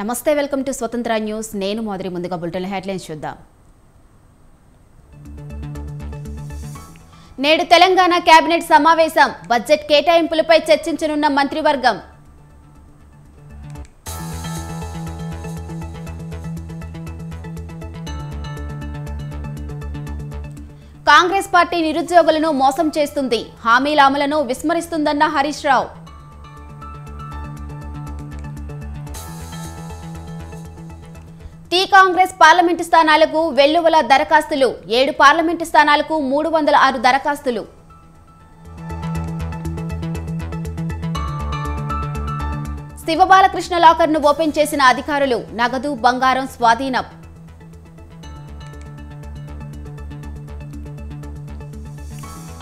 నమస్తే welcome to స్వతంత్ర news నేను మాదిరి ముందుగా బులెటిన్ హెడ్లైన్స్ చూద్దాం నేడు తెలంగాణ కేబినెట్ సమావేశం బడ్జెట్ కేటాయింపులపై చర్చించనున్న మంత్రివర్గం కాంగ్రెస్ పార్టీ నిరుద్యోగులను మోసం చేస్తుంది హామీల అమలును విస్మరిస్తుందన్న హరీష్ రావు టీ కాంగ్రెస్ పార్లమెంటు స్థానాలకు వెల్లువల దరఖాస్తులు 7 పార్లమెంటు స్థానాలకు 306 దరఖాస్తులు శివబాలకృష్ణ లాకర్ను ఓపెన్ చేసిన అధికారులు నగదు బంగారం స్వాధీనం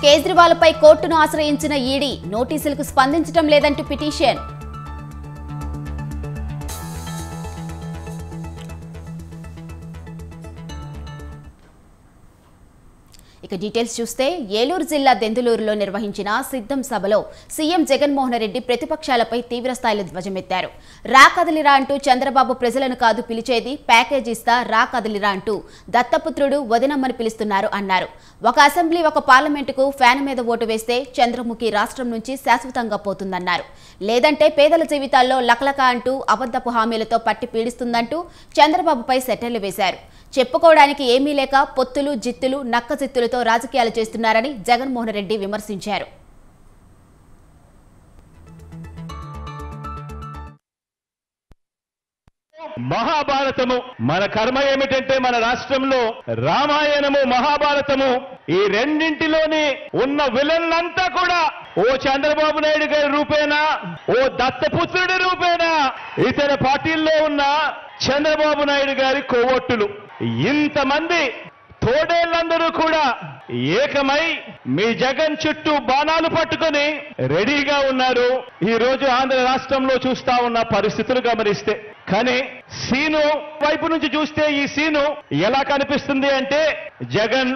కేజ్రీవాల్పై కోర్టును ఆశ్రయించిన ఈడీ నోటీసులకు స్పందించడం లేదంటూ పిటిషన్ ఇక డీటెయిల్స్ చూస్తే ఏలూరు జిల్లా దెందులూరులో నిర్వహించిన సిద్ధం సభలో సీఎం జగన్మోహన్ రెడ్డి ప్రతిపక్షాలపై తీవ్రస్థాయిలో ధ్వజమెత్తారు. రా కదలిరా అంటూ చంద్రబాబు ప్రజలను కాదు పిలిచేది, ప్యాకేజీ ఇస్తా రా కదలిరా అంటూ దత్తపుత్రుడు వదినమ్మని పిలుస్తున్నారు అన్నారు. ఒక అసెంబ్లీ ఒక పార్లమెంటుకు ఫ్యాన్ మీద ఓటు వేస్తే చంద్రముఖి రాష్ట్రం నుంచి శాశ్వతంగా పోతుందన్నారు. లేదంటే పేదల జీవితాల్లో లకలక అంటూ అబద్ధపు హామీలతో పట్టి పీడిస్తుందంటూ చంద్రబాబుపై సెటర్లు వేశారు. చెప్పుకోవడానికి ఏమీ లేక పొత్తులు జిత్తులు నక్కజిత్తులతో రాజకీయాలు చేస్తున్నారని జగన్మోహన్ రెడ్డి విమర్శించారు. మహాభారతము మన కర్మ ఏమిటంటే మన రాష్ట్రంలో రామాయణము మహాభారతము ఈ రెండింటిలోని ఉన్న విలన్లంతా కూడా ఓ చంద్రబాబు నాయుడు గారి రూపేనా, ఓ దత్తపుత్రుడి రూపేనా, ఇతర పార్టీల్లో ఉన్న చంద్రబాబు నాయుడు గారి కోవొట్టులు. ఇంతమంది తోడేళ్లందరూ కూడా ఏకమై మీ జగన్ చుట్టూ బాణాలు పట్టుకొని రెడీగా ఉన్నారు. ఈ రోజు ఆంధ్ర రాష్ట్రంలో చూస్తా ఉన్న పరిస్థితులు గమనిస్తే, కానీ సీను వైపు నుంచి చూస్తే ఈ సీను ఎలా కనిపిస్తుంది అంటే జగన్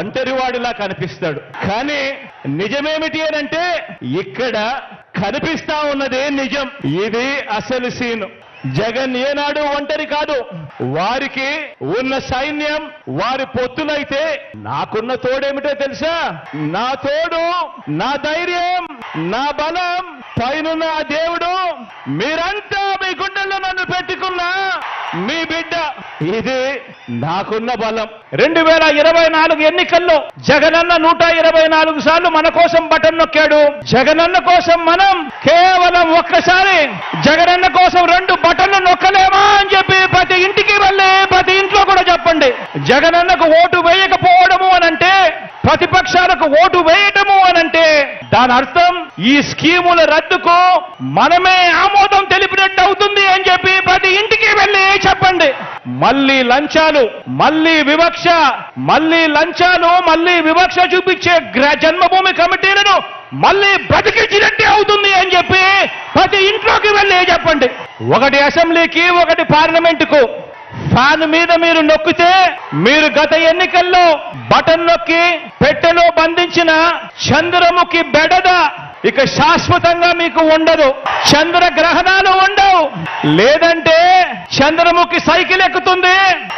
ఒంటరివాడిలా కనిపిస్తాడు. కానీ నిజమేమిటి అంటే ఇక్కడ కనిపిస్తా ఉన్నదే నిజం. ఇది అసలు సీను. జగన్ ఏనాడు ఒంటరి కాదు. వారికి ఉన్న సైన్యం వారి పొత్తులైతే నాకున్న తోడేమిటో తెలుసా? నా తోడు, నా ధైర్యం, నా బలం పైనున్న ఆ దేవుడు. మీరంతా మీ గుండెల్లో నన్ను పెట్టుకున్నా మీ బిడ్డ. ఇది నాకున్న బలం. 2024 ఎన్నికల్లో జగనన్న 124 సార్లు మన కోసం బటన్ నొక్కాడు. జగనన్న కోసం మనం కేవలం ఒక్కసారి జగనన్న కోసం 2 బటన్లు నొక్కలేమా అని చెప్పి ప్రతి ఇంటికి వెళ్ళి ప్రతి ఇంట్లో కూడా చెప్పండి. జగనన్నకు ఓటు వేయకపోవడము అనంటే, ప్రతిపక్షాలకు ఓటు వేయటము అనంటే దాని అర్థం ఈ స్కీముల రద్దుకు మనమే ఆమోదం తెలిపినట్టు అవుతుంది అని చెప్పి ప్రతి ఇంటికి వెళ్ళి చెప్పండి. మళ్ళీ లంచాలు, మళ్ళీ వివక్ష, మళ్ళీ వివక్ష చూపించే జన్మభూమి కమిటీలను మళ్ళీ బ్రతికించినట్టే అవుతుంది అని చెప్పి ప్రతి ఇంట్లోకి వెళ్ళి చెప్పండి. ఒకటి అసెంబ్లీకి, ఒకటి పార్లమెంటుకు ఫ్యాన్ మీద మీరు నొక్కితే, మీరు గత ఎన్నికల్లో బటన్ నొక్కి పెట్టెలో బంధించిన చంద్రముఖి బెడద ఇక శాశ్వతంగా మీకు ఉండదు. చంద్రగ్రహణాలు ఉండవు. లేదంటే చంద్రముఖి సైకిల్ ఎక్కుతుంది,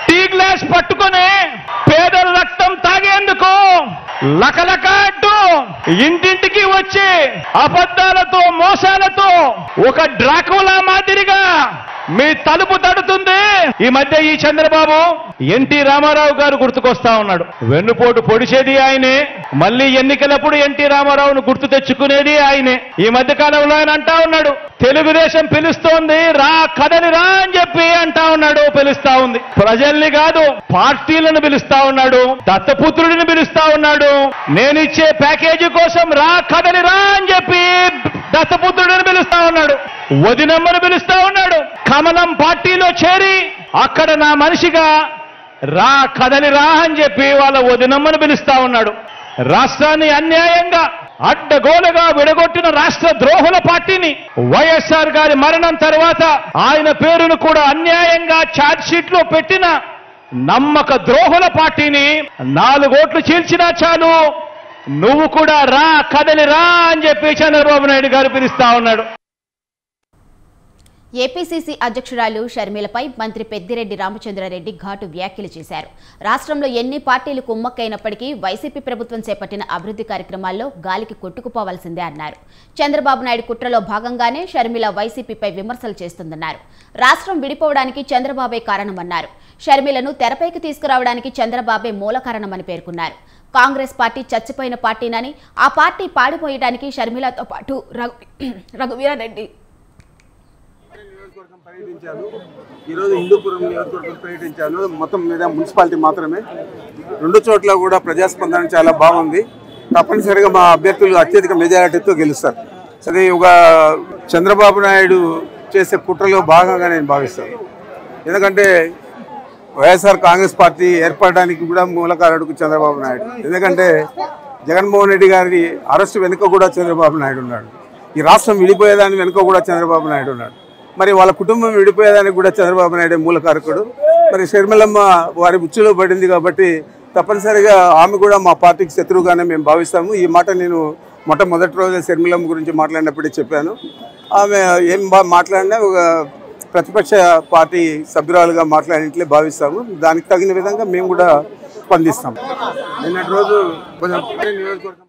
టీ గ్లాస్ పట్టుకొని పేదల రక్తం తాగేందుకు లకలక అంటూ ఇంటింటికి వచ్చి అబద్ధాలతో మోసాలతో ఒక డ్రాకులా మాదిరిగా మీ తలుపు తడుతుంది. ఈ మధ్య ఈ చంద్రబాబు ఎన్టీ రామారావు గారు గుర్తుకొస్తా ఉన్నాడు. వెన్నుపోటు పొడిచేది ఆయనే, మళ్ళీ ఎన్నికలప్పుడు ఎన్టీ రామారావును గుర్తు తెచ్చుకునేది ఆయనే. ఈ మధ్య కాలంలో ఆయన అంటా ఉన్నాడు, తెలుగుదేశం పిలుస్తోంది రా కదలి రా అని చెప్పి అంటా ఉన్నాడు. పిలుస్తా ఉంది. ప్రజల్ని కాదు, పార్టీలను పిలుస్తా ఉన్నాడు, దత్తపుత్రుడిని పిలుస్తా ఉన్నాడు. నేనిచ్చే ప్యాకేజీ కోసం రా కదలి రా అని చెప్పి దత్తపుత్రుడిని పిలుస్తా ఉన్నాడు, వదినమ్మను పిలుస్తా ఉన్నాడు. కమలం పార్టీలో చేరి అక్కడ నా మనిషిగా రా కదలి రా అని చెప్పి వాళ్ళ వదినమ్మను పిలుస్తా ఉన్నాడు. రాష్ట్రాన్ని అన్యాయంగా అడ్డగోలుగా విడగొట్టిన రాష్ట్ర ద్రోహుల పార్టీని, వైఎస్ఆర్ గారి మరణం తర్వాత ఆయన పేరును కూడా అన్యాయంగా ఛార్జ్ షీట్ లో పెట్టిన నమ్మక ద్రోహుల పార్టీని 4 ఓట్లు చీల్చినా చాలు నువ్వు కూడా రా కదలి రా అని చెప్పి చంద్రబాబు నాయుడు గారు పిలుస్తా ఉన్నాడు. ఏపీసీసీ అధ్యక్షురాలు షర్మిలపై మంత్రి పెద్దిరెడ్డి రామచంద్రారెడ్డి ఘాటు వ్యాఖ్యలు చేశారు. రాష్ట్రంలో ఎన్ని పార్టీలు కుమ్మక్కైనప్పటికీ వైసీపీ ప్రభుత్వం చేపట్టిన అభివృద్ధి కార్యక్రమాల్లో గాలికి కొట్టుకుపోవాల్సిందే అన్నారు. చంద్రబాబు నాయుడు కుట్రలో భాగంగానే షర్మిల వైసీపీపై విమర్శలు చేస్తుందన్నారు. రాష్ట్రం విడిపోవడానికి చంద్రబాబే కారణమన్నారు. షర్మిలను తెరపైకి తీసుకురావడానికి చంద్రబాబే మూల కారణమని పేర్కొన్నారు. కాంగ్రెస్ పార్టీ చచ్చిపోయిన పార్టీనని, ఆ పార్టీ పాడిపోయడానికి షర్మిలతో పాటు రఘువీరారెడ్డి పర్యటించాను. ఈరోజు హిందూపురం నియోజకవర్గం పర్యటించాను. మొత్తం మీద మున్సిపాలిటీ మాత్రమే. రెండు చోట్ల కూడా ప్రజాస్పందన చాలా బాగుంది. తప్పనిసరిగా మా అభ్యర్థులు అత్యధిక మెజారిటీతో గెలుస్తారు. సరే, ఒక చంద్రబాబు నాయుడు చేసే కుట్రలో భాగంగా నేను భావిస్తాను. ఎందుకంటే వైఎస్ఆర్ కాంగ్రెస్ పార్టీ ఏర్పడడానికి కూడా మూలకారుడు చంద్రబాబు నాయుడు. ఎందుకంటే జగన్మోహన్ రెడ్డి గారి అరెస్టు వెనుక కూడా చంద్రబాబు నాయుడు ఉన్నాడు. ఈ రాష్ట్రం విడిపోయేదాని వెనుక కూడా చంద్రబాబు నాయుడు ఉన్నాడు. మరి వాళ్ళ కుటుంబం విడిపోయేదానికి కూడా చంద్రబాబు నాయుడు మూలకారకుడు. మరి షర్మిలమ్మ వారి ఉచ్చులో పడింది కాబట్టి తప్పనిసరిగా ఆమె కూడా మా పార్టీకి శత్రువుగానే మేము భావిస్తాము. ఈ మాట నేను మొట్టమొదటి రోజు షర్మిలమ్మ గురించి మాట్లాడినప్పుడే చెప్పాను. ఆమె ఏం మాట్లాడినా ఒక ప్రతిపక్ష పార్టీ సభ్యురాలుగా మాట్లాడినట్లే భావిస్తాము. దానికి తగిన విధంగా మేము కూడా స్పందిస్తాము. నిన్నటి రోజు కొంచెం నియోజకవర్గం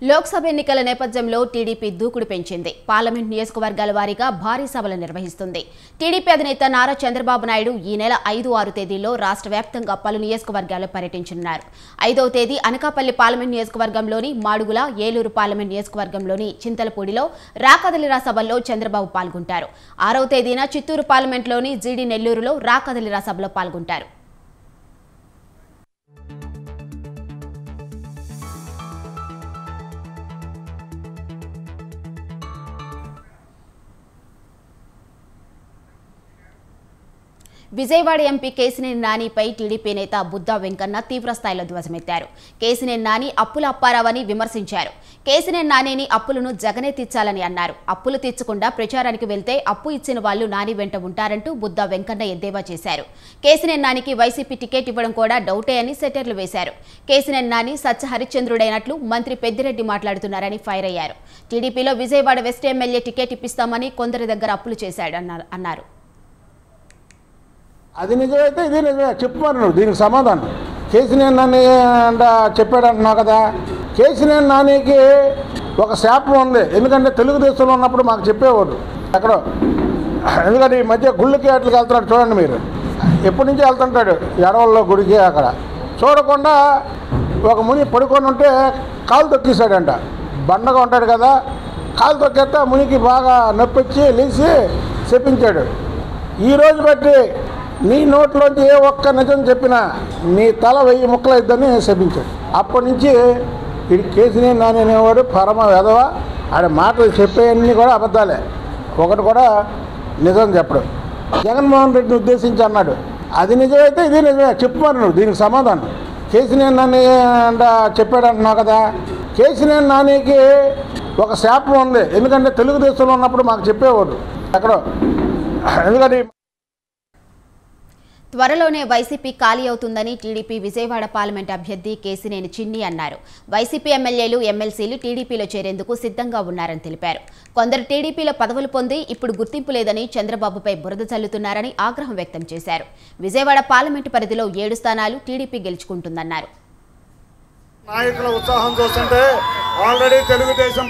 లోక్సభ ఎన్నికల నేపథ్యంలో టీడీపీ దూకుడు పెంచింది. పార్లమెంట్ నియోజకవర్గాల వారీగా భారీ సభలు నిర్వహిస్తుంది. టీడీపీ అధినేత నారా చంద్రబాబు నాయుడు ఈ నెల 5-6 తేదీల్లో రాష్ట్ర వ్యాప్తంగా పలు నియోజకవర్గాల్లో పర్యటించనున్నారు. 5వ తేదీ అనకాపల్లి పార్లమెంట్ నియోజకవర్గంలోని మాడుగుల, ఏలూరు పార్లమెంట్ నియోజకవర్గంలోని చింతలపూడిలో రాకదలిరా సభల్లో చంద్రబాబు పాల్గొంటారు. 6వ తేదీన చిత్తూరు పార్లమెంట్లోని జీడీ నెల్లూరులో రాకదలిరా సభలో పాల్గొంటారు. విజయవాడ ఎంపీ కేసినేని నానిపై టీడీపీ నేత బుద్దా వెంకన్న తీవ్రస్థాయిలో ధ్వజమెత్తారు. కేసినేని నాని అప్పుల అప్పారావని విమర్శించారు. కేసినేని నానిని అప్పులను జగనే తీర్చాలని అన్నారు. అప్పులు తీర్చకుండా ప్రచారానికి వెళ్తే అప్పు ఇచ్చిన వాళ్లు నాని వెంట ఉంటారంటూ బుద్దా వెంకన్న ఎద్దేవా చేశారు. కేసినేని నానికి వైసీపీ టికెట్ ఇవ్వడం కూడా డౌటే అని సెటర్లు వేశారు. కేసినేని నాని సత్య హరిశ్చంద్రుడైనట్లు మంత్రి పెద్దిరెడ్డి మాట్లాడుతున్నారని ఫైర్ అయ్యారు. టీడీపీలో విజయవాడ వెస్ట్ ఎమ్మెల్యే టికెట్ ఇప్పిస్తామని కొందరి దగ్గర అప్పులు చేశాడన్నారు. అది నిజమైతే ఇది నిజమే చెప్పమని నువ్వు దీనికి సమాధానం. కేసినేని నాని అంట చెప్పాడంటున్నావు కదా. కేసినేని నానికి ఒక శాపం ఉంది. ఎందుకంటే తెలుగుదేశంలో ఉన్నప్పుడు మాకు చెప్పేవాడు ఎక్కడో. ఎందుకంటే ఈ మధ్య గుళ్ళకి అట్లకి వెళ్తున్నాడు చూడండి మీరు. ఎప్పటి నుంచి వెళ్తుంటాడు ఎడవల్లో గుడికి. అక్కడ చూడకుండా ఒక ముని పడుకొని ఉంటే కాలు తొక్కేశాడంట. బండగా ఉంటాడు కదా, కాలు తొక్కేస్తే మునికి బాగా నొప్పి వచ్చి లేచి చెప్పించాడు. ఈరోజు బట్టి నీ నోట్లోంచి ఏ ఒక్క నిజం చెప్పినా నీ తల 1000 ముక్కలు అయిద్దని శపించాడు. అప్పటి నుంచి ఇది కేసినేని నాని అనేవాడు పరమ వెధవ. ఆడ మాటలు చెప్పేవన్నీ కూడా అబద్ధాలే, ఒకటి కూడా నిజం చెప్పడు. జగన్మోహన్ రెడ్డిని ఉద్దేశించి అన్నాడు. అది నిజమైతే ఇది నిజమే చెప్పమని నువ్వు దీనికి సమాధానం. కేసినేని నాని అంట చెప్పాడంటున్నావు కదా. కేసినేని నానికి ఒక శాపం ఉంది. ఎందుకంటే తెలుగుదేశంలో ఉన్నప్పుడు మాకు చెప్పేవాడు ఎక్కడో. ఎందుకంటే త్వరలోనే వైసీపీ ఖాళీ అవుతుందని టీడీపీ విజయవాడ పార్లమెంట్ అభ్యర్థి కేసినేని చిన్ని అన్నారు. వైసీపీ ఎమ్మెల్యేలు, ఎమ్మెల్సీలు టీడీపీలో చేరేందుకు సిద్ధంగా ఉన్నారని తెలిపారు. కొందరు టీడీపీలో పదవులు పొంది ఇప్పుడు గుర్తింపు లేదని చంద్రబాబుపై బురద చల్లుతున్నారని ఆగ్రహం వ్యక్తం చేశారు. విజయవాడ పార్లమెంటు పరిధిలో 7 స్థానాలు టీడీపీ గెలుచుకుంటుందన్నారు. నాయకుల ఉత్సాహం చూస్తుంటే ఆల్రెడీ తెలుగుదేశం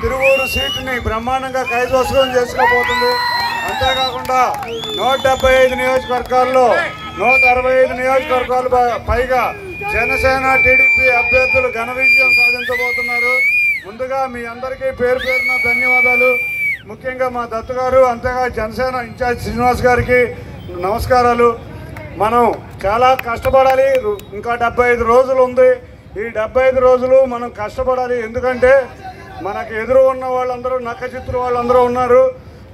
తిరువూరు సీటుని బ్రహ్మాండంగా కైవసం చేసుకోబోతుంది. అంతేకాకుండా 175 నియోజకవర్గాల్లో 165 నియోజకవర్గాలు పైగా జనసేన, టీడీపీ అభ్యర్థులు ఘన విజయం సాధించబోతున్నారు. ముందుగా మీ అందరికీ పేరు పేరున ధన్యవాదాలు. ముఖ్యంగా మా దత్తు గారు, అంతేగా జనసేన ఇన్ఛార్జ్ శ్రీనివాస్ గారికి నమస్కారాలు. మనం చాలా కష్టపడాలి. ఇంకా 75 రోజులు ఉంది. ఈ 75 రోజులు మనం కష్టపడాలి. ఎందుకంటే మనకు ఎదురు ఉన్న వాళ్ళందరూ నక్కచిత్తులు వాళ్ళందరూ ఉన్నారు.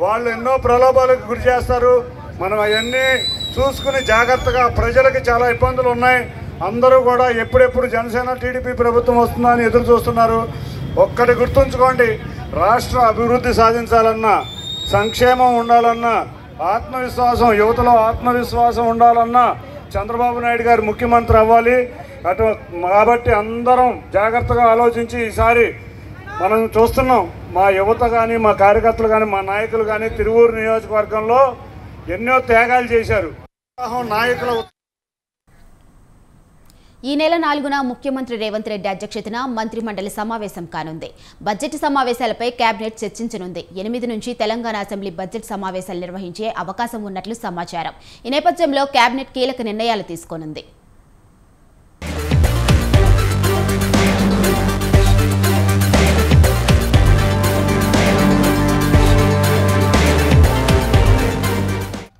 వాళ్ళు ఎన్నో ప్రలోభాలకు గురి చేస్తారు. మనం అవన్నీ చూసుకుని జాగ్రత్తగా, ప్రజలకి చాలా ఇబ్బందులు ఉన్నాయి. అందరూ కూడా ఎప్పుడెప్పుడు జనసేన టీడీపీ ప్రభుత్వం వస్తుందా అని ఎదురు చూస్తున్నారు. ఒక్కటి గుర్తుంచుకోండి, రాష్ట్ర అభివృద్ధి సాధించాలన్నా, సంక్షేమం ఉండాలన్నా, ఆత్మవిశ్వాసం, యువతలో ఆత్మవిశ్వాసం ఉండాలన్నా చంద్రబాబు నాయుడు గారు ముఖ్యమంత్రి అవ్వాలి. కాబట్టి అందరం జాగ్రత్తగా ఆలోచించి ఈసారి మనం చూస్తున్నాం. మా యువత కానీ, మా కార్యకర్తలు కానీ, మా నాయకులు కానీ తిరువూరు నియోజకవర్గంలో ఎన్నో త్యాగాలు చేశారు. నాయకుల ఈ నెల 4న ముఖ్యమంత్రి రేవంత్ రెడ్డి అధ్యక్షతన మంత్రిమండలి సమావేశం కానుంది. Budget సమావేశాలపై cabinet చర్చించనుంది. 8 నుంచి తెలంగాణ అసెంబ్లీ బడ్జెట్ సమావేశాలు నిర్వహించే అవకాశం ఉన్నట్లు సమాచారం. ఈ నేపథ్యంలో కేబినెట్ కీలక నిర్ణయాలు తీసుకోనుంది.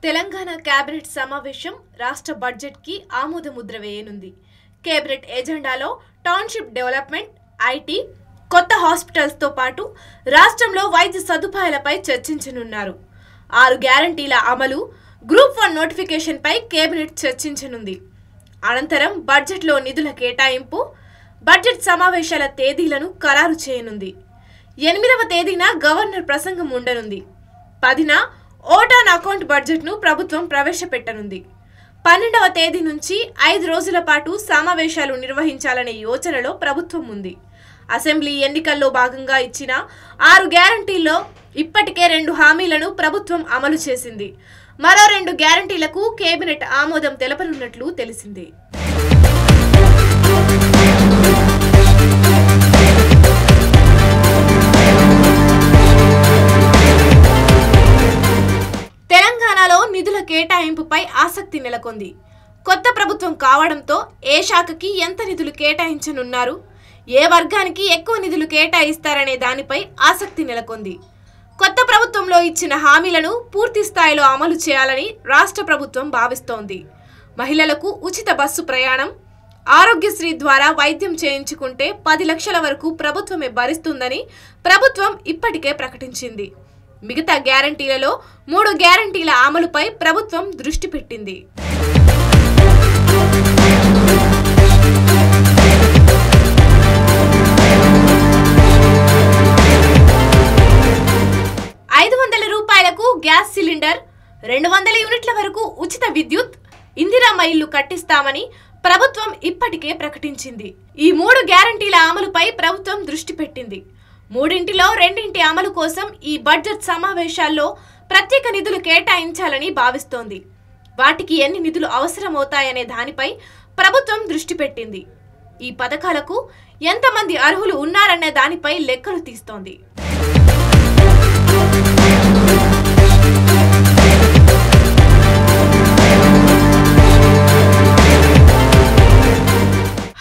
తెలంగాణ కేబినెట్ సమావేశం రాష్ట్ర బడ్జెట్కి ఆమోదముద్ర వేయనుంది. కేబినెట్ ఎజెండాలో టౌన్షిప్ డెవలప్మెంట్, ఐటీ, కొత్త హాస్పిటల్స్తో పాటు రాష్ట్రంలో వైద్య సదుపాయాలపై చర్చించనున్నారు. 6 గ్యారంటీల అమలు, గ్రూప్ 1 నోటిఫికేషన్పై కేబినెట్ చర్చించనుంది. అనంతరం బడ్జెట్లో నిధుల కేటాయింపు, బడ్జెట్ సమావేశాల తేదీలను ఖరారు చేయనుంది. 8వ తేదీన గవర్నర్ ప్రసంగం ఉండనుంది. 10న ఓట్ ఆన్ అకౌంట్ బడ్జెట్ను ప్రభుత్వం ప్రవేశపెట్టనుంది. 12వ తేదీ నుంచి 5 రోజుల పాటు సమావేశాలు నిర్వహించాలనే యోచనలో ప్రభుత్వం ఉంది. అసెంబ్లీ ఎన్నికల్లో భాగంగా ఇచ్చిన 6 గ్యారంటీల్లో ఇప్పటికే 2 హామీలను ప్రభుత్వం అమలు చేసింది. మరో 2 గ్యారంటీలకు కేబినెట్ ఆమోదం తెలపనున్నట్లు తెలిసింది. తెలంగాణలో నిధుల కేటాయింపుపై ఆసక్తి నెలకొంది. కొత్త ప్రభుత్వం కావడంతో ఏ శాఖకి ఎంత నిధులు కేటాయించనున్నారు, ఏ వర్గానికి ఎక్కువ నిధులు కేటాయిస్తారనే దానిపై ఆసక్తి నెలకొంది. కొత్త ప్రభుత్వంలో ఇచ్చిన హామీలను పూర్తి స్థాయిలో అమలు చేయాలని రాష్ట్ర ప్రభుత్వం భావిస్తోంది. మహిళలకు ఉచిత బస్సు ప్రయాణం, ఆరోగ్యశ్రీ ద్వారా వైద్యం చేయించుకుంటే 10 లక్షల వరకు ప్రభుత్వమే భరిస్తుందని ప్రభుత్వం ఇప్పటికే ప్రకటించింది. మిగతా గ్యారంటీలలో 3 గ్యారంటీల అమలుపై ప్రభుత్వం దృష్టి పెట్టింది. రూపాయలకు గ్యాస్ సిలిండర్, 200 యూనిట్ల వరకు ఉచిత విద్యుత్, ఇందిరమ్మ ఇల్లు కట్టిస్తామని ప్రభుత్వం ఇప్పటికే ప్రకటించింది. ఈ 3 గ్యారంటీల అమలుపై ప్రభుత్వం దృష్టి పెట్టింది. 3ంటిలో 2 అమలు కోసం ఈ బడ్జెట్ సమావేశాల్లో ప్రత్యేక నిధులు కేటాయించాలని భావిస్తోంది. వాటికి ఎన్ని నిధులు అవసరమవుతాయనే దానిపై ప్రభుత్వం దృష్టి పెట్టింది. ఈ పథకాలకు ఎంతమంది అర్హులు ఉన్నారనే దానిపై లెక్కలు తీస్తోంది.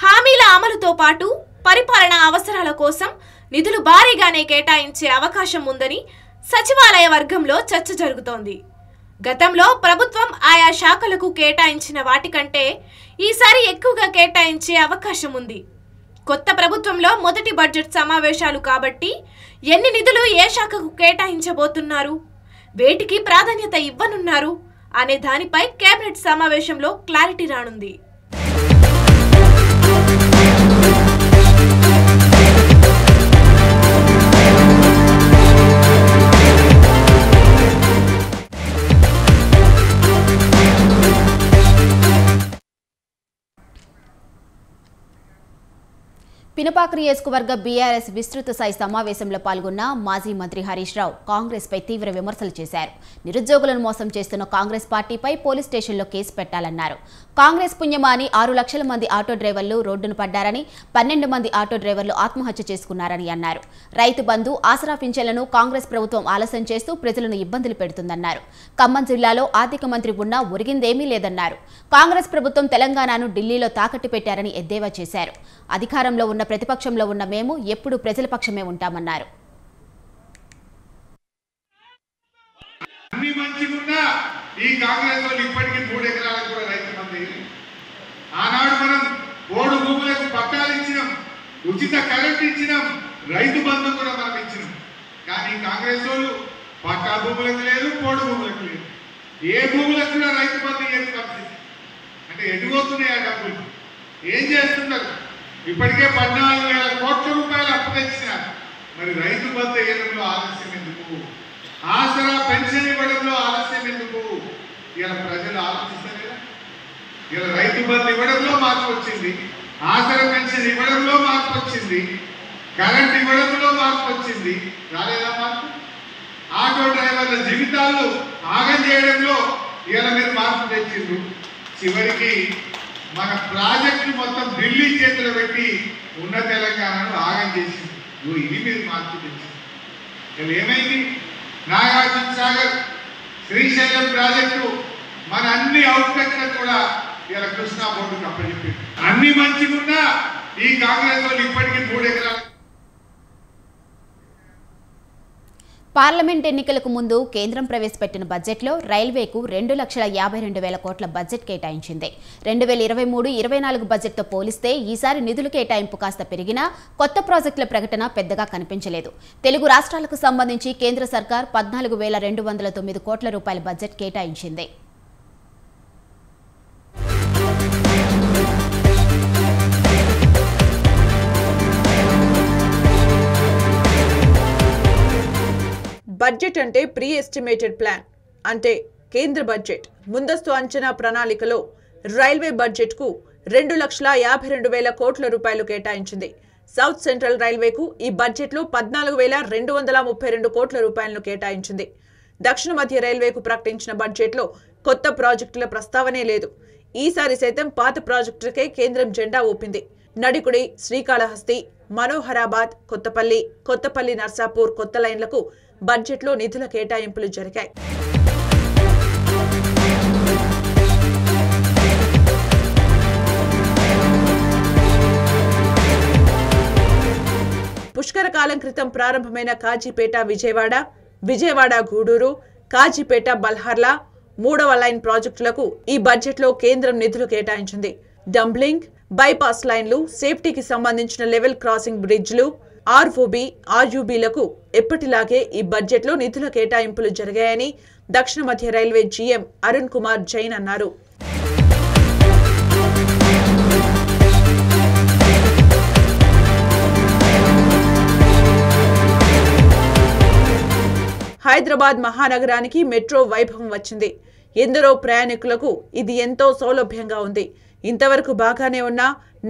హామీల అమలుతో పాటు పరిపాలనా అవసరాల కోసం నిధులు భారీగానే కేటాయించే అవకాశం ఉందని సచివాలయ వర్గంలో చర్చ జరుగుతోంది. గతంలో ప్రభుత్వం ఆయా శాఖలకు కేటాయించిన వాటికంటే ఈసారి ఎక్కువగా కేటాయించే అవకాశం ఉంది. కొత్త ప్రభుత్వంలో మొదటి బడ్జెట్ సమావేశాలు కాబట్టి ఎన్ని నిధులు ఏ శాఖకు కేటాయించబోతున్నారు, వేటికి ప్రాధాన్యత ఇవ్వనున్నారు అనే దానిపై కేబినెట్ సమావేశంలో క్లారిటీ రానుంది. పినపాక నియోజకవర్గ బీఆర్ఎస్ విస్తృత స్థాయి సమావేశంలో పాల్గొన్న మాజీ మంత్రి హరీష్ రావు కాంగ్రెస్పై తీవ్ర విమర్శలు చేశారు. నిరుద్యోగులను మోసం చేస్తున్న కాంగ్రెస్ పార్టీపై పోలీస్ స్టేషన్లో కేసు పెట్టాలన్నారు. కాంగ్రెస్ పుణ్యమాని 6 లక్షల మంది ఆటో డ్రైవర్లు రోడ్డును పడ్డారని, 12 మంది ఆటో డ్రైవర్లు ఆత్మహత్య చేసుకున్నారని అన్నారు. రైతు బంధు, ఆసరా పింఛన్లను కాంగ్రెస్ ప్రభుత్వం ఆలస్యం చేస్తూ ప్రజలను ఇబ్బందులు పెడుతుందన్నారు. ఖమ్మం జిల్లాలో ఆర్థిక మంత్రి ఉన్నా ఒరిగిందేమీ లేదన్నారు. కాంగ్రెస్ ప్రభుత్వం తెలంగాణను ఢిల్లీలో తాకట్టు పెట్టారని ఎద్దేవా చేశారు. అధికారంలో ఉన్న ప్రతిపక్షంలో ఉన్న మేము ఎప్పుడు ప్రజల పక్షమే ఉంటామన్నారు. అన్ని మంచిగున్నా ఈ కాంగ్రెస్ వాళ్ళు ఇప్పటికీ 3 ఎకరాలకు కూడా రైతు బంధు. ఆనాడు మనం ఓడు భూములకు పట్టాలు ఇచ్చినాం, ఉచిత కరెంట్ ఇచ్చినాం, రైతు బంధు కూడా మనం ఇచ్చినాం. కానీ కాంగ్రెస్ వాళ్ళు పట్టా భూములకు లేదు, పోడు భూములకు లేదు, ఏ భూములకు కూడా రైతు బంధు ఇయ్యని పరిస్థితి. అంటే ఎటుపోతున్నాయి ఆ డబ్బులు, ఏం చేస్తున్నారు? ఇప్పటికే 14,000 కోట్ల రూపాయలు అప్పు తెచ్చినారు. మరి రైతు బంధు ఇవ్వడంలో ఆలస్యం ఎందుకు? ఆసరా పెన్షన్ ఇవ్వడంలో ఆలస్యం ఎందుకు? ఇలా ప్రజలు ఆలోచిస్తారు కదా. ఇలా రైతు బంధు ఇవ్వడంలో మార్పు వచ్చింది, ఆసరా పెన్షన్ ఇవ్వడంలో మార్పు వచ్చింది, కరెంట్ ఇవ్వడంలో మార్పు వచ్చింది, రాలేదా మార్పు? ఆటో డ్రైవర్ల జీవితాలు ఆగం చేయడంలో ఇవాళ మీరు మార్పు తెచ్చిండ్రు. చివరికి మన ప్రాజెక్టు మొత్తం ఢిల్లీ చేతిలో పెట్టి ఉన్న తెలంగాణను ఆగం చేసింది. ఇది మీరు మార్పు తెచ్చింది. ఇలా ఏమైంది? నాగార్జున సాగర్, శ్రీశైలం ప్రాజెక్టు మన అన్ని అవుట్లెట్లకు కూడా ఇలా కృష్ణా బోర్డుకు అప్పచెప్పి అన్ని మంచిగున్నా ఈ కాంగ్రెస్ వాళ్ళు ఇప్పటికీ 3 ఎకరాలు. పార్లమెంట్ ఎన్నికలకు ముందు కేంద్రం ప్రవేశపెట్టిన బడ్జెట్లో రైల్వేకు 2,52,000 కోట్ల బడ్జెట్ కేటాయించింది. 2023-24 బడ్జెట్తో పోలిస్తే ఈసారి నిధుల కేటాయింపు కాస్త పెరిగినా కొత్త ప్రాజెక్టుల ప్రకటన పెద్దగా కనిపించలేదు. తెలుగు రాష్ట్రాలకు సంబంధించి కేంద్ర సర్కార్ 14,209 కోట్ల రూపాయల బడ్జెట్ కేటాయించింది. బడ్జెట్ అంటే ప్రీ ఎస్టిమేటెడ్ ప్లాన్ అంటే కేంద్ర బడ్జెట్ ముందస్తు అంచనా ప్రణాళికలో రైల్వే బడ్జెట్కు 2,52,000 కోట్ల రూపాయలు కేటాయించింది. సౌత్ సెంట్రల్ రైల్వేకు ఈ బడ్జెట్లో 14,232 కోట్ల రూపాయలను కేటాయించింది. దక్షిణ మధ్య రైల్వేకు ప్రకటించిన బడ్జెట్లో కొత్త ప్రాజెక్టుల ప్రస్తావనే లేదు. ఈసారి సైతం పాత ప్రాజెక్టులకే కేంద్రం జెండా ఊపింది. నడికుడి, శ్రీకాళహస్తి, మనోహరాబాద్, కొత్తపల్లి నర్సాపూర్ కొత్త లైన్లకు బడ్జెట్లో నిధుల కేటాయింపులు జరిగాయి. పుష్కర కాలం క్రితం ప్రారంభమైన కాజీపేట విజయవాడ గూడూరు, కాజీపేట బల్హార్లా 3వ లైన్ ప్రాజెక్టులకు ఈ బడ్జెట్లో కేంద్రం నిధులు కేటాయించింది. డంబ్లింగ్, బైపాస్ లైన్లు, సేఫ్టీకి సంబంధించిన లెవెల్ క్రాసింగ్ బ్రిడ్జ్లు, ఆర్ఓబి, ఆర్యూబీలకు ఎప్పటిలాగే ఈ బడ్జెట్లో నిధుల కేటాయింపులు జరిగాయని దక్షిణ మధ్య రైల్వే జీఎం అరుణ్ కుమార్ జైన్ అన్నారు. హైదరాబాద్ మహానగరానికి మెట్రో వైభవం వచ్చింది. ఎందరో ప్రయాణికులకు ఇది ఎంతో సౌలభ్యంగా ఉంది. ఇంతవరకు బాగానే ఉన్న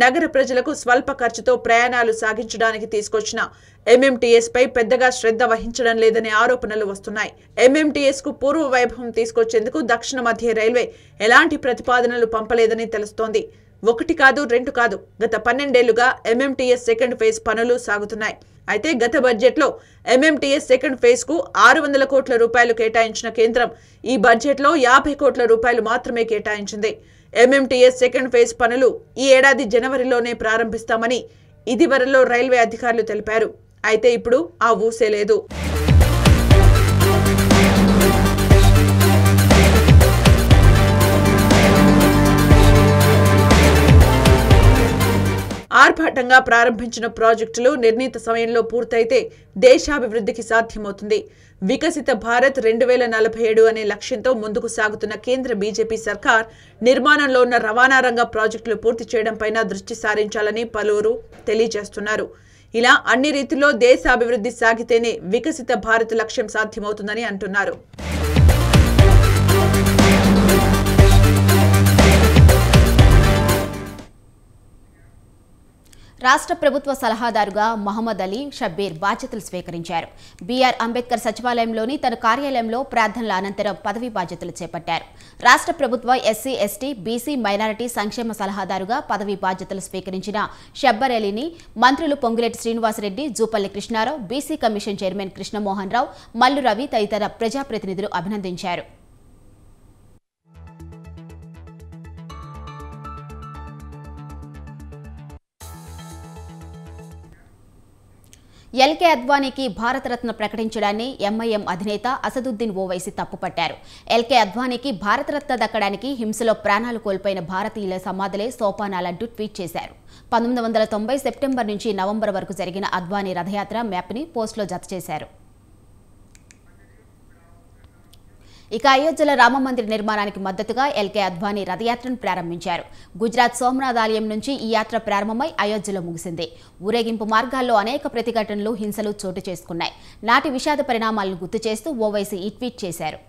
నగర ప్రజలకు స్వల్ప ఖర్చుతో ప్రయాణాలు సాగించడానికి తీసుకొచ్చిన ఎంఎంటీఎస్ పై పెద్దగా శ్రద్ధ వహించడం లేదనే ఆరోపణలు వస్తున్నాయి. ఎంఎంటీఎస్ కు పూర్వ వైభవం తీసుకొచ్చేందుకు దక్షిణ మధ్య రైల్వే ఎలాంటి ప్రతిపాదనలు పంపలేదని తెలుస్తోంది. 1 కాదు 2 కాదు, గత 12 ఏళ్లుగా ఎంఎంటీఎస్ సెకండ్ ఫేజ్ పనులు సాగుతున్నాయి. అయితే గత బడ్జెట్లో ఎంఎంటీఎస్ సెకండ్ ఫేజ్ కు 600 కోట్ల రూపాయలు కేటాయించిన కేంద్రం ఈ బడ్జెట్లో 50 కోట్ల రూపాయలు మాత్రమే కేటాయించింది. ఎంఎంటీఎస్ సెకండ్ ఫేజ్ పనులు ఈ ఏడాది జనవరిలోనే ప్రారంభిస్తామని ఇదివరలో రైల్వే అధికారులు తెలిపారు. అయితే ఇప్పుడు ఆ ఊసే లేదు. ఆర్భాటంగా ప్రారంభించిన ప్రాజెక్టులు నిర్ణీత సమయంలో పూర్తయితే దేశాభివృద్ధికి సాధ్యమవుతుంది. వికసిత భారత్ 2047 అనే లక్ష్యంతో ముందుకు సాగుతున్న కేంద్ర బీజేపీ సర్కార్ నిర్మాణంలో ఉన్న రవాణా రంగ ప్రాజెక్టులు పూర్తి చేయడంపైన దృష్టి సారించాలని పలువురు తెలియజేస్తున్నారు. ఇలా అన్ని రీతిలో దేశాభివృద్ధి సాగితేనే వికసిత భారత్ లక్ష్యం సాధ్యమవుతుందని అంటున్నారు. రాష్ట్ర ప్రభుత్వ సలహాదారుగా మహమ్మద్ అలీ షబ్బీర్ బాధ్యతలు స్వీకరించారు. బీఆర్ అంబేద్కర్ సచివాలయంలోని తన కార్యాలయంలో ప్రార్థనల అనంతరం పదవీ బాధ్యతలు చేపట్టారు. రాష్ట్ర ప్రభుత్వ ఎస్సీ, ఎస్టీ, బీసీ, మైనారిటీ సంక్షేమ సలహాదారుగా పదవీ బాధ్యతలు స్వీకరించిన షబ్బర్ అలీని మంత్రులు Ponguleti Srinivasa Reddy, Jupally Krishna Rao, BC commission chairman Krishna Mohan Rao, Mallu Ravi తదితర ప్రజాప్రతినిధులు అభినందించారు. ఎల్కే అద్వానీకి భారతరత్న ప్రకటించడాన్ని ఎంఐఎం అధినేత అసదుద్దీన్ ఓవైసీ తప్పుపట్టారు. ఎల్కే అద్వానీకి భారతరత్న దక్కడానికి హింసలో ప్రాణాలు కోల్పోయిన భారతీయుల సమాధులే సోపానాలంటూ ట్వీట్ చేశారు. 1990 సెప్టెంబర్ నుంచి నవంబర్ వరకు జరిగిన అద్వానీ రథయాత్ర మ్యాప్ని పోస్టులో జతచేశారు. ఇక అయోధ్యలో రామమందిర నిర్మాణానికి మద్దతుగా ఎల్కే అద్వానీ రథయాత్రను ప్రారంభించారు. గుజరాత్ సోమనాథ్ ఆలయం నుంచి ఈ యాత్ర ప్రారంభమై అయోధ్యలో ముగిసింది. ఊరేగింపు మార్గాల్లో అనేక ప్రతిఘటనలు, హింసలు చోటు చేసుకున్నాయి. నాటి విషాద పరిణామాలను గుర్తు చేస్తూ ఓవైసీ ఈ ట్వీట్ చేశారు.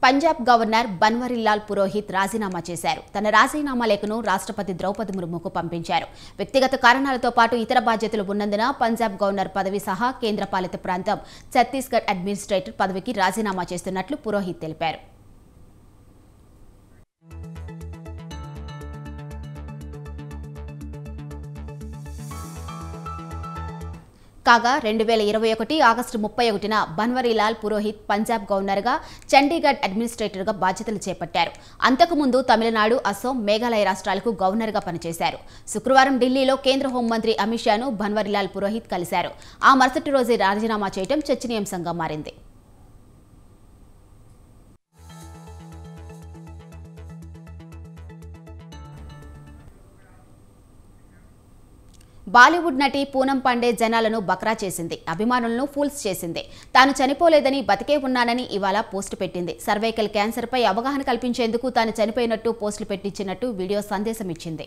పంజాబ్ గవర్నర్ బన్వరీలాల్ పురోహిత్ రాజీనామా చేశారు. తన రాజీనామా లేఖను రాష్ట్రపతి ద్రౌపది ముర్ముకు పంపించారు. వ్యక్తిగత కారణాలతో పాటు ఇతర బాధ్యతలు ఉన్నందున పంజాబ్ గవర్నర్ పదవి సహా కేంద్రపాలిత ప్రాంతం ఛత్తీస్గఢ్ అడ్మినిస్ట్రేటర్ పదవికి రాజీనామా చేస్తున్నట్లు పురోహిత్ తెలిపారు. కాగా 2021 ఆగస్టు 31న బన్వరీలాల్ పురోహిత్ పంజాబ్ గవర్నర్గా చండీగఢ్ అడ్మినిస్ట్రేటర్గా బాధ్యతలు చేపట్టారు. అంతకుముందు తమిళనాడు, అసోం, మేఘాలయ రాష్ట్రాలకు గవర్నర్గా పనిచేశారు. శుక్రవారం ఢిల్లీలో కేంద్ర హోంమంత్రి అమిత్ షాను బన్వరీలాల్ పురోహిత్ కలిశారు. ఆ మరుసటి రోజే రాజీనామా చేయడం చర్చనీయాంశంగా మారింది. బాలీవుడ్ నటి పూనం పాండే జనాలను బక్రా చేసింది. అభిమానులను ఫూల్స్ చేసింది. తాను చనిపోలేదని, బతికే ఉన్నానని ఇవాళ పోస్టు పెట్టింది. సర్వైకల్ క్యాన్సర్పై అవగాహన కల్పించేందుకు తాను చనిపోయినట్టు పోస్టులు పెట్టించినట్టు వీడియో సందేశం ఇచ్చింది.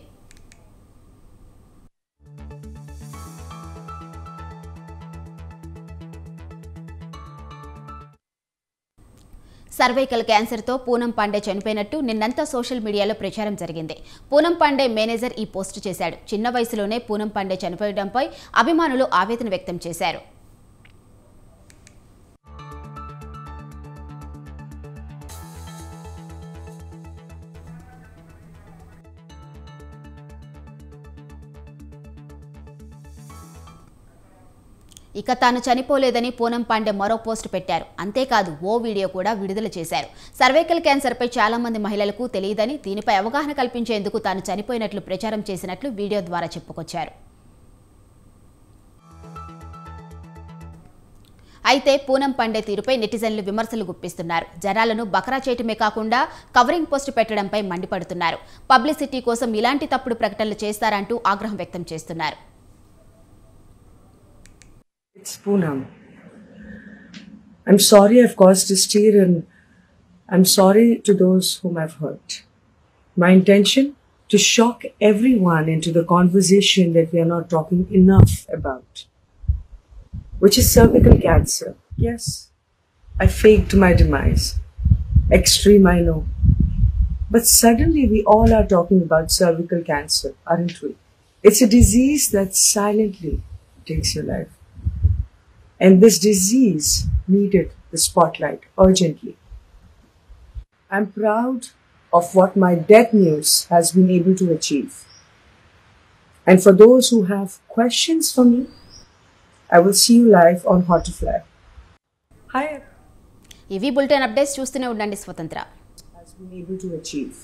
సర్వైకల్ క్యాన్సర్తో పూనం పాండే చనిపోయినట్టు నిన్నంతా సోషల్ మీడియాలో ప్రచారం జరిగింది. పూనం పాండే మేనేజర్ ఈ పోస్టు చేశాడు. చిన్న వయసులోనే పూనం పాండే చనిపోవడంపై అభిమానులు ఆవేదన వ్యక్తం చేశారు. ఇక తాను చనిపోలేదని పూనం పాండే మరో పోస్ట్ పెట్టారు. అంతేకాదు ఓ వీడియో కూడా విడుదల చేశారు. సర్వైకల్ క్యాన్సర్పై చాలా మంది మహిళలకు తెలియదని, దీనిపై అవగాహన కల్పించేందుకు తాను చనిపోయినట్లు ప్రచారం చేసినట్లు వీడియో ద్వారా చెప్పుకొచ్చారు. అయితే పూనం పాండే తీరుపై నెటిజన్లు విమర్శలు గుప్పిస్తున్నారు. జనాలను బకరా చేయటమే కాకుండా కవరింగ్ పోస్ట్ పెట్టడంపై మండిపడుతున్నారు. పబ్లిసిటీ కోసం ఇలాంటి తప్పుడు ప్రకటనలు చేస్తారంటూ ఆగ్రహం వ్యక్తం చేస్తున్నారు. It's Poonam. I'm sorry I've caused a stir and I'm sorry to those whom I've hurt. My intention to shock everyone into the conversation that we are not talking enough about, which is cervical cancer. Yes, I faked my demise. Extreme, I know. But suddenly we all are talking about cervical cancer, aren't we? It's a disease that silently takes your life. And this disease needed the spotlight urgently. I'm proud of what my death news has been able to achieve. And for those who have questions for me, I will see you live on Hot to Fly. Hi. ఇవి bulletin updates చూస్తూనే ఉండండి స్వతంత్ర. Has been able to achieve.